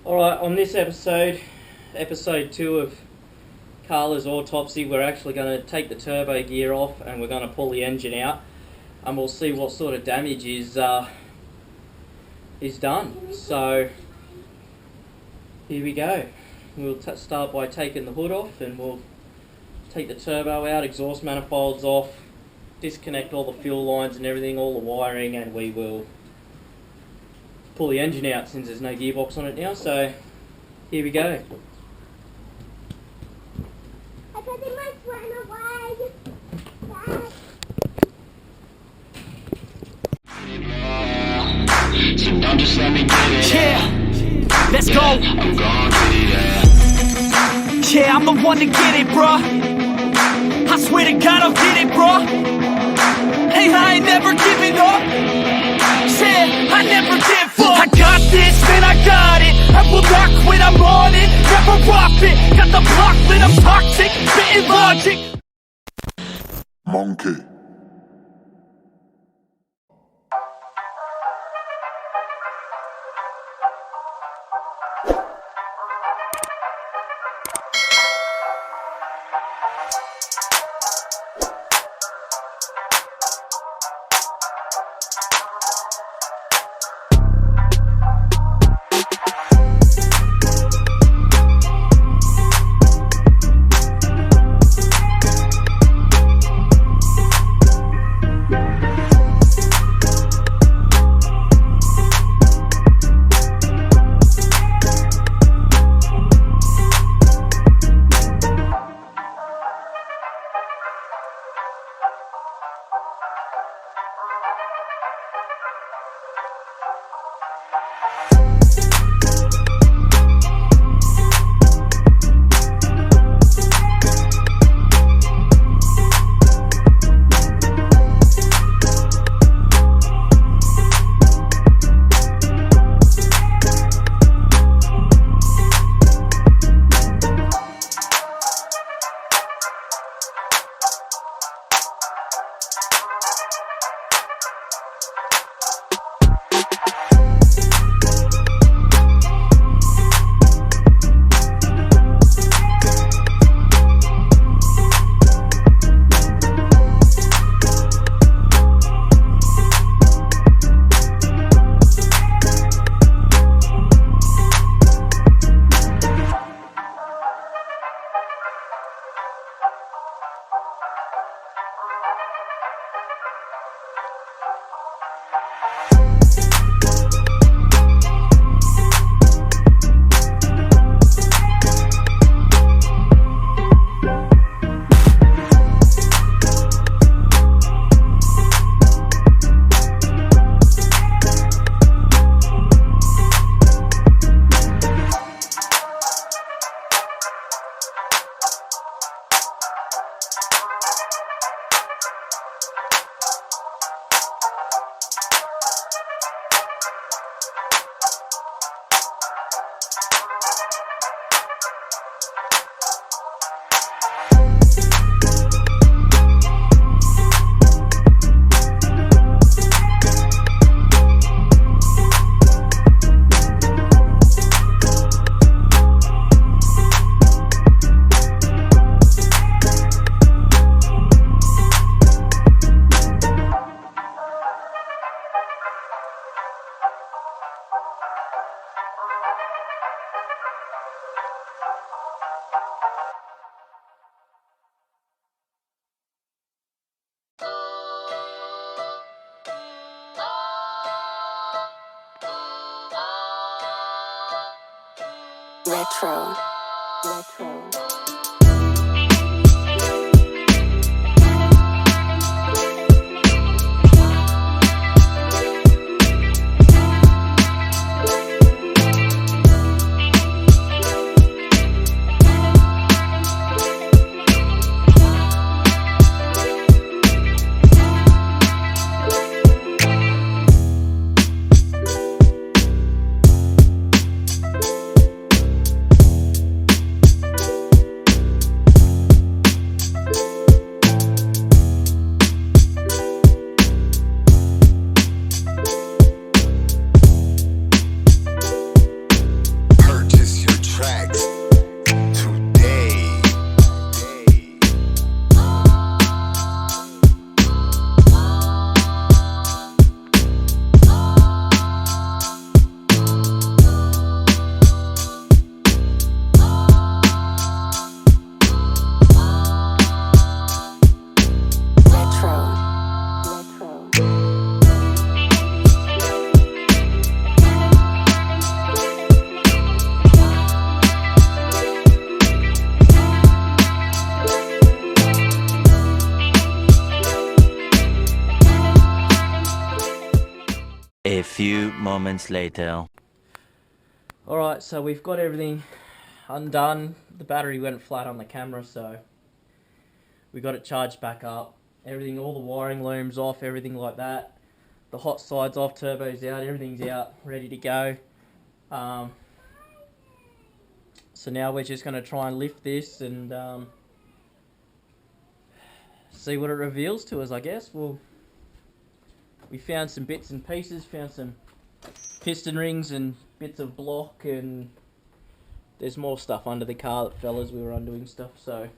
Alright, on this episode, episode 2 of Karlas autopsy, we're actually going to take the turbo gear off and we're going to pull the engine out and we'll see what sort of damage is done. So, here we go. We'll start by taking the hood off and we'll take the turbo out, exhaust manifolds off, disconnect all the fuel lines and everything, all the wiring, and we will pull the engine out since there's no gearbox on it now. So here we go. I pretty much ran away. So don't just let me get it. Yeah, let's go. I'm gon' get it, Yeah, I'm the one to get it, bruh. I swear to God I'll get it, bruh. Hey, I ain't never giving up. Said I never give up. I got this, man, I got it. I will not quit, I'm on it. Never rock it. Got the block lit, I'm toxic. Spitting logic. Monkey. Retro. moments later. Alright, so we've got everything undone. The battery went flat on the camera, so we got it charged back up. Everything, all the wiring looms off, everything like that. The hot side's off, turbo's out, everything's out, ready to go. So now we're just going to try and lift this and see what it reveals to us, I guess. We found some bits and pieces, found some piston rings and bits of block, and there's more stuff under the car that fell as we were undoing stuff. So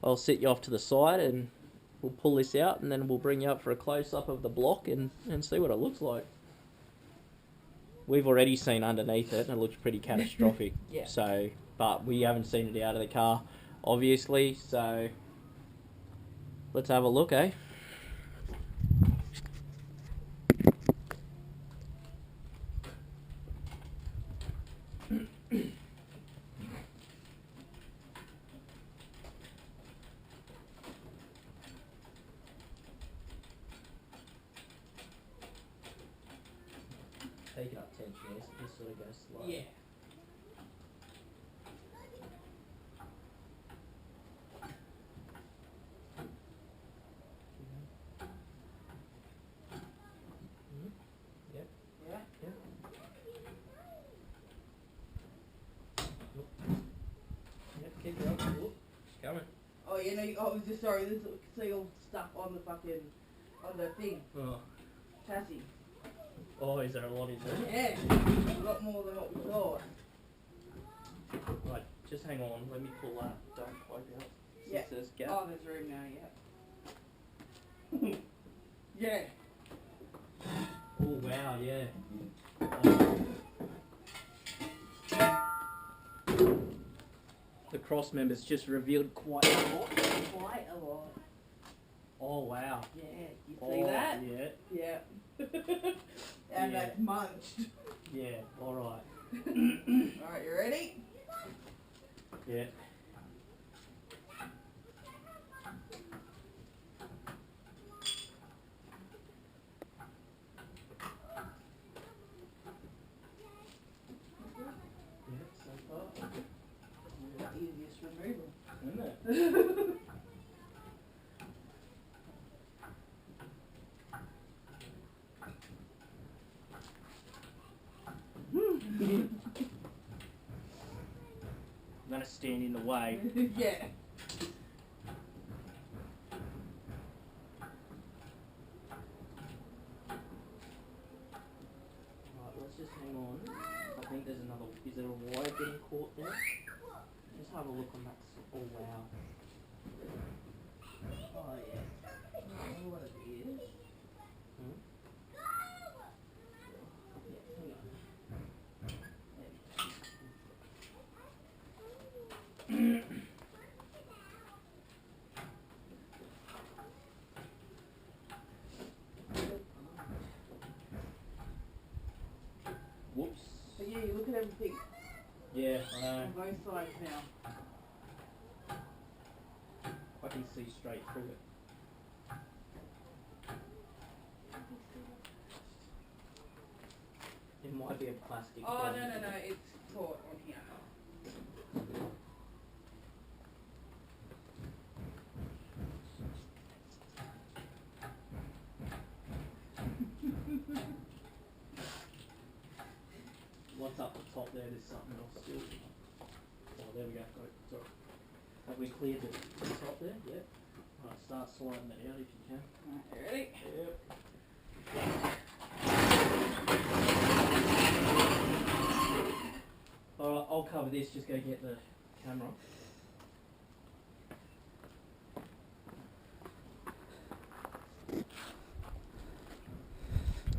I'll sit you off to the side and we'll pull this out, and then we'll bring you up for a close-up of the block and see what it looks like. We've already seen underneath it, and it looks pretty catastrophic. Yeah. So, but we haven't seen it out of the car, obviously. So, let's have a look, eh? Take it up 10 chairs, just sort of go slow. Yeah. Yep. Yeah. Yep. Yep, keep going. Whoop, it's coming. Oh, you know, I was just sorry. There's seal stuff on the fucking the thing, Oh. chassis. Oh, is there a lot in there? Yeah, a lot more than what we thought. Right, just hang on. Let me pull that. Don't plug out. Yeah. There's gap. Oh, there's room now. Yeah. Yeah. Oh, wow, yeah. The cross members just revealed quite a lot. Quite a lot. Oh, wow. Yeah. You see that? Yeah. Yeah. And Yeah. that's munched. Yeah, alright. Alright, you ready? Yeah. Yeah, so far. The easiest removal. Isn't it? I'm gonna stand in the way. Yeah. Right, let's just hang on. I think there's another. Is there a wire getting caught there? Just have a look on that. Oh wow. Oh yeah. I don't know what it is. Hmm? Yeah, hang on. Whoops. But yeah, you look at everything Yeah, I know. on both sides now. I can see straight through it. It might be a plastic. Oh bag. no, it's caught on here. What's up the top there? There's something else still. Oh, there we go. Got it. Sorry. Have we cleared the top there? Yep. Right, start sliding that out if you can. Alright, you ready? Yep. Alright, I'll cover this. Just go get the camera.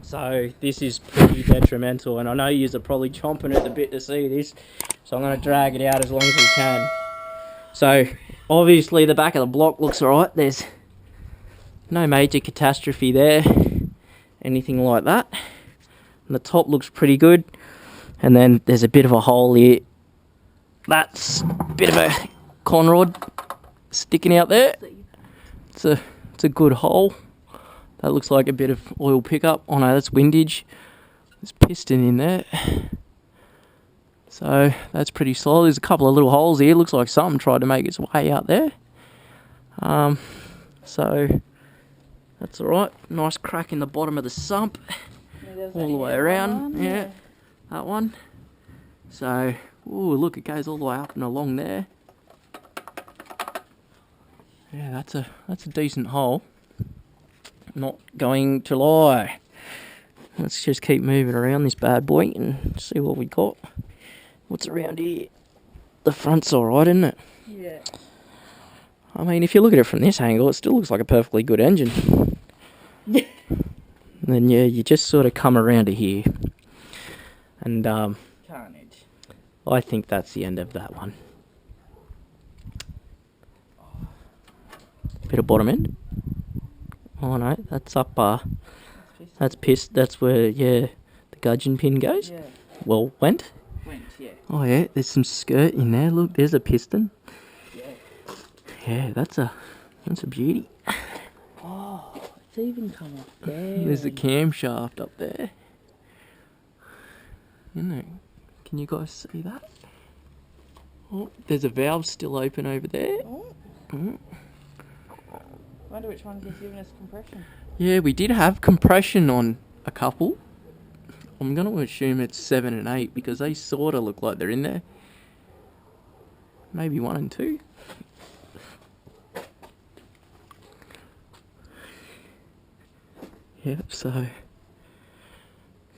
So this is pretty detrimental, and I know yous are probably chomping at the bit to see this, so I'm going to drag it out as long as we can. So obviously the back of the block looks alright. There's no major catastrophe there, anything like that. And the top looks pretty good, and then there's a bit of a hole here. That's a bit of a con rod sticking out there. It's a good hole. That looks like a bit of oil pickup. Oh no, that's windage. There's piston in there. So that's pretty solid. There's a couple of little holes here. Looks like something tried to make its way out there. So that's alright. Nice crack in the bottom of the sump. All the way around. Yeah, that one. So, ooh, look, it goes all the way up and along there. Yeah, that's a decent hole. Not going to lie. Let's just keep moving around this bad boy and see what we got. What's around here? The front's alright, isn't it? Yeah. I mean, if you look at it from this angle, it still looks like a perfectly good engine. Yeah. And then, yeah, you just sort of come around to here. And, Carnage. I think that's the end of that one. Bit of bottom end. Oh no, that's up, that's pissed. That's where, yeah, the gudgeon pin goes. Yeah. Well, went. Yeah. Oh yeah, there's some skirt in there. Look, there's a piston. Yeah. Yeah, that's a beauty. Oh, it's even come off there. There's the camshaft up there. Isn't it? Can you guys see that? Oh, there's a valve still open over there. Oh. Mm. I wonder which one's just giving us compression. Yeah, we did have compression on a couple. I'm going to assume it's 7 and 8 because they sort of look like they're in there. Maybe 1 and 2. Yep, so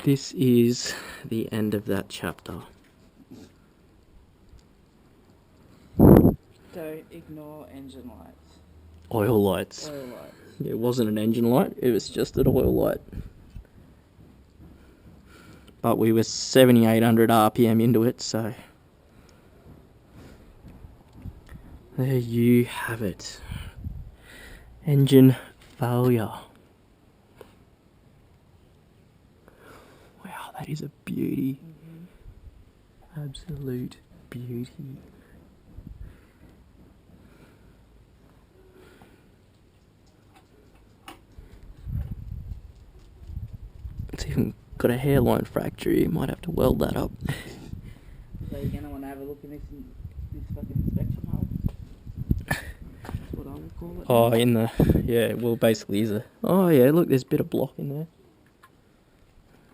this is the end of that chapter. Don't ignore engine lights. Oil lights. Oil lights. It wasn't an engine light, it was just an oil light. But we were 7,800 RPM into it, so there you have it. Engine failure. Wow, that is a beauty. Absolute beauty. It's even got a hairline fracture. You might have to weld that up. So you're going to want to have a look in this fucking inspection hole? That's what I would call it. Oh, in the... Yeah, well, basically is a... Oh, yeah, look, there's a bit of block in there.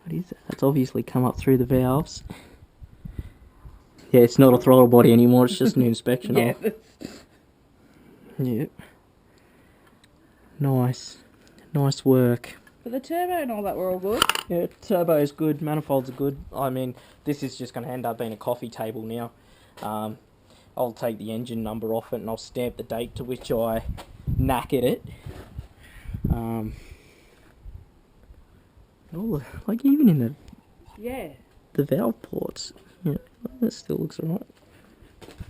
What is that? That's obviously come up through the valves. Yeah, it's not a throttle body anymore. It's just an inspection hole. Yep. Nice. Nice work. But the turbo and all that were all good. Yeah, turbo is good, manifolds are good. I mean, this is just going to end up being a coffee table now. I'll take the engine number off it and I'll stamp the date to which I knackered it. All the, like even in the valve ports, yeah, that still looks alright.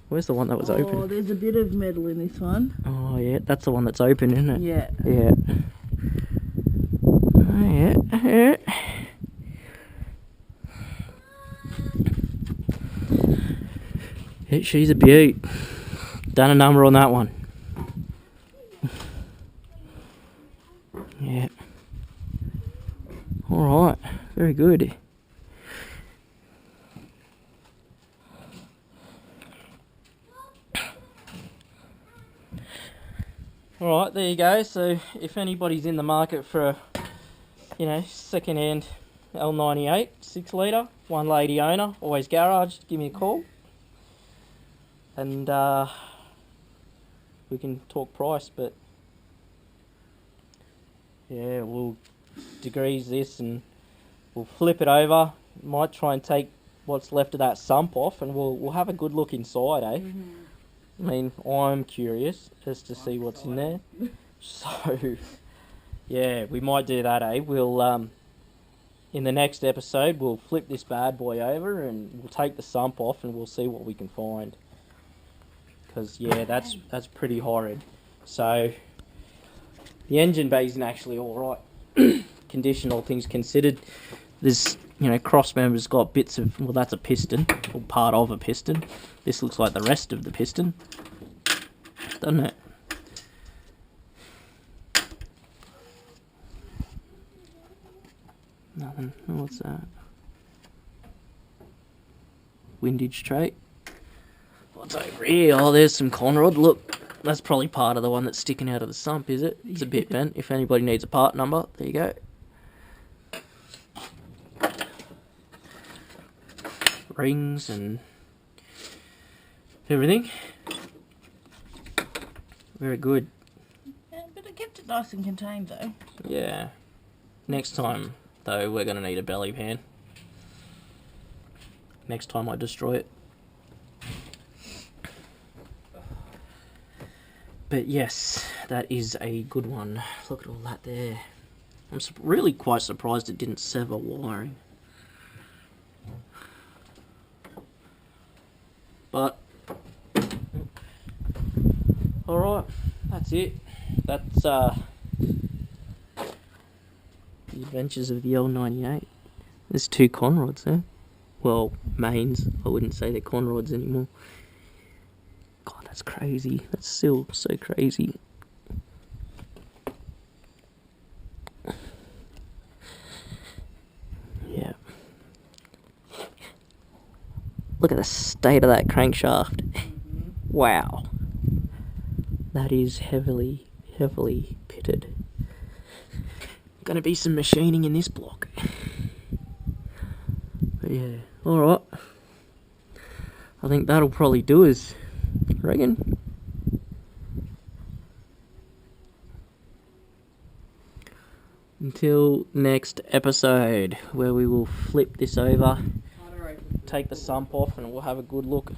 Where's the one that was open? Oh, there's a bit of metal in this one. Oh yeah, that's the one that's open, isn't it? Yeah. Yeah. Oh yeah. Yeah, she's a beaut. Done a number on that one. Yeah. Alright, very good. Alright, there you go. So if anybody's in the market for a, second-hand L98, 6 litre, one lady owner, always garage, give me a call. And we can talk price, but yeah, we'll degrease this and we'll flip it over. Might try and take what's left of that sump off and we'll have a good look inside, eh? I mean, I'm curious as to see what's in there. So, yeah, we might do that, eh? We'll, in the next episode, we'll flip this bad boy over and we'll take the sump off and we'll see what we can find. Because, yeah, that's pretty horrid. So, the engine bay isn't actually alright. Condition, all things considered. There's, cross members got bits of, well, that's a piston, or part of a piston. This looks like the rest of the piston, doesn't it? Nothing. What's that? windage trait. What's over here? Oh, there's some conrod. Look, that's probably part of the one that's sticking out of the sump, is it? It's a bit bent. If anybody needs a part number, there you go. Rings and everything. Very good. Yeah, but it kept it nice and contained though. Yeah. Next time, though, we're going to need a belly pan. Next time I destroy it. But yes, that is a good one. Look at all that there. I'm really quite surprised it didn't sever wiring. But, alright, that's it. That's the adventures of the L98. There's 2 conrods there. Well, mains. I wouldn't say they're conrods anymore. God, that's crazy. That's still so crazy. Yeah. Look at the state of that crankshaft. Wow. That is heavily pitted. Gonna be some machining in this block. But yeah, alright. I think that'll probably do us. Reckon? Until next episode, where we will flip this over, take the sump off, and we'll have a good look.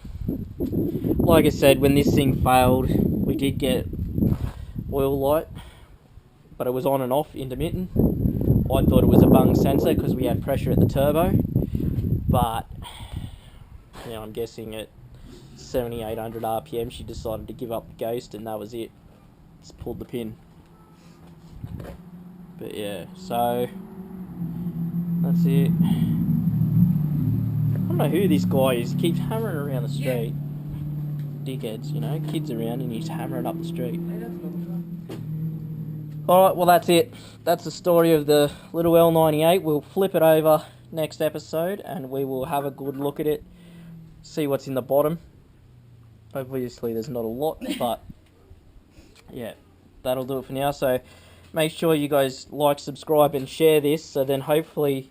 Like I said, when this thing failed, we did get oil light, but it was on and off, intermittent. I thought it was a bung sensor because we had pressure at the turbo, but you know, I'm guessing at 7,800 RPM she decided to give up the ghost, and that was it. Just pulled the pin. But yeah, so that's it. I don't know who this guy is. He keeps hammering around the street. Yeah. Dickheads, you know, kids around and he's hammering up the street. Alright, well that's it. That's the story of the little L98. We'll flip it over next episode and we will have a good look at it. See what's in the bottom. Obviously there's not a lot, but yeah, that'll do it for now. So make sure you guys like, subscribe and share this, so then hopefully,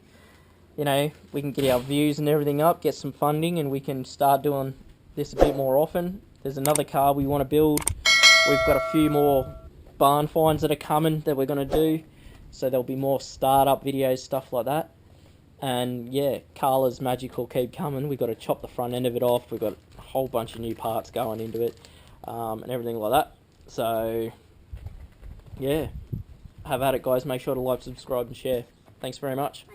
you know, we can get our views and everything up, get some funding, and we can start doing this a bit more often. There's another car we want to build. We've got a few more barn finds that are coming that we're going to do, so there'll be more startup videos, stuff like that. And yeah, Karlas magic will keep coming. We've got to chop the front end of it off. We've got a whole bunch of new parts going into it, and everything like that. So yeah, have at it guys. Make sure to like, subscribe and share. Thanks very much.